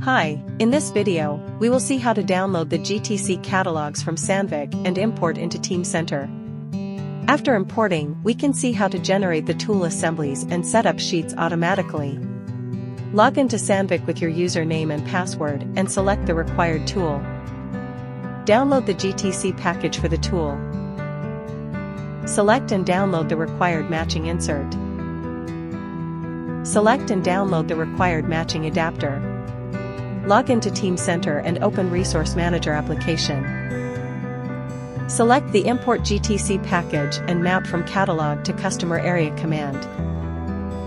Hi, in this video, we will see how to download the GTC catalogs from Sandvik and import into Teamcenter. After importing, we can see how to generate the tool assemblies and set up sheets automatically. Log into Sandvik with your username and password and select the required tool. Download the GTC package for the tool. Select and download the required matching insert. Select and download the required matching adapter. Log into Teamcenter and open Resource Manager application. Select the Import GTC package and map from Catalogue to Customer Area command.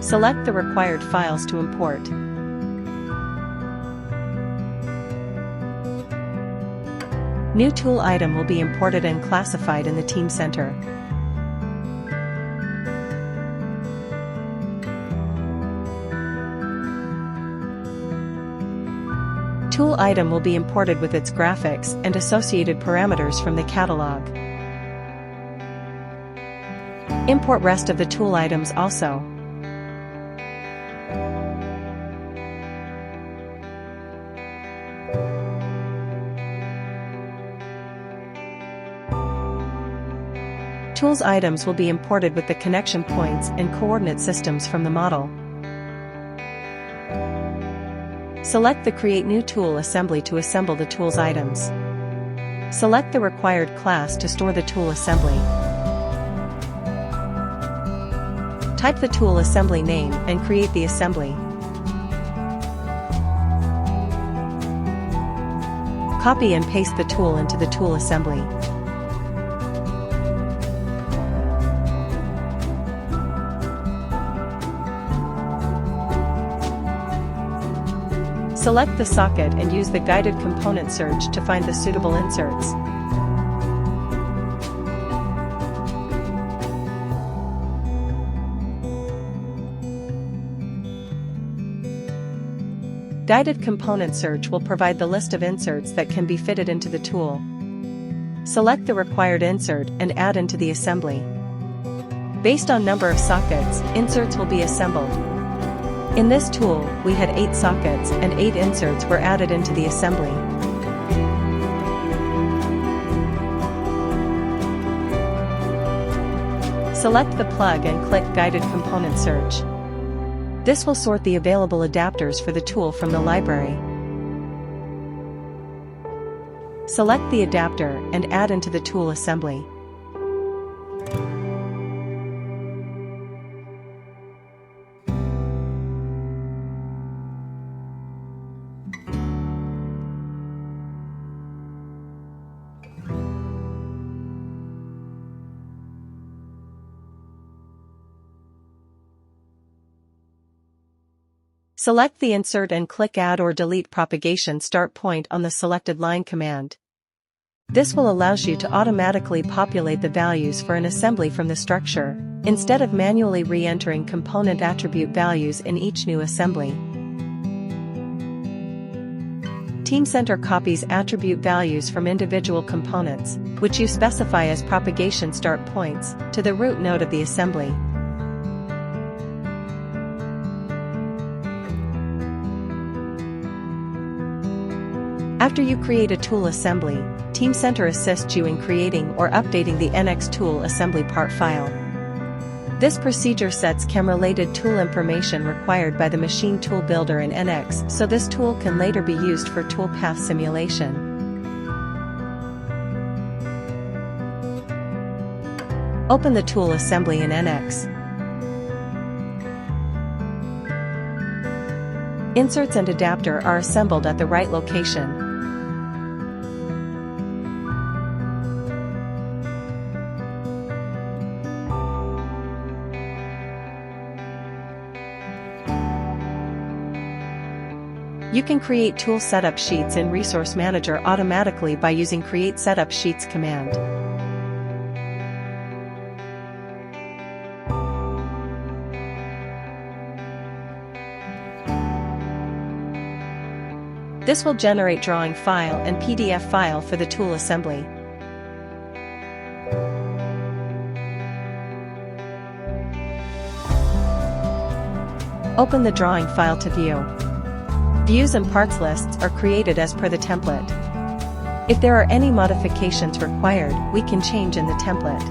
Select the required files to import. New tool item will be imported and classified in the Teamcenter. Tool item will be imported with its graphics and associated parameters from the catalog. Import rest of the tool items also. Tools items will be imported with the connection points and coordinate systems from the model. Select the Create New Tool assembly to assemble the tools items. Select the required class to store the tool assembly. Type the tool assembly name and create the assembly. Copy and paste the tool into the tool assembly. Select the socket and use the guided component search to find the suitable inserts. Guided component search will provide the list of inserts that can be fitted into the tool. Select the required insert and add into the assembly. Based on number of sockets, inserts will be assembled. In this tool, we had 8 sockets and 8 inserts were added into the assembly. Select the plug and click Guided Component Search. This will sort the available adapters for the tool from the library. Select the adapter and add into the tool assembly. Select the insert and click Add or Delete Propagation Start Point on the selected line command. This will allow you to automatically populate the values for an assembly from the structure, instead of manually re-entering component attribute values in each new assembly. Teamcenter copies attribute values from individual components, which you specify as propagation start points, to the root node of the assembly. After you create a tool assembly, Teamcenter assists you in creating or updating the NX tool assembly part file. This procedure sets CAM-related tool information required by the machine tool builder in NX, so this tool can later be used for toolpath simulation. Open the tool assembly in NX. Inserts and adapter are assembled at the right location. You can create tool setup sheets in Resource Manager automatically by using Create Setup Sheets command. This will generate drawing file and PDF file for the tool assembly. Open the drawing file to view. Views and parts lists are created as per the template. If there are any modifications required, we can change in the template.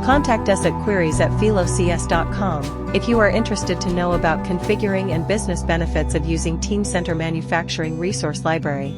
Contact us at queries@philocs.com if you are interested to know about configuring and business benefits of using Teamcenter Manufacturing Resource Library.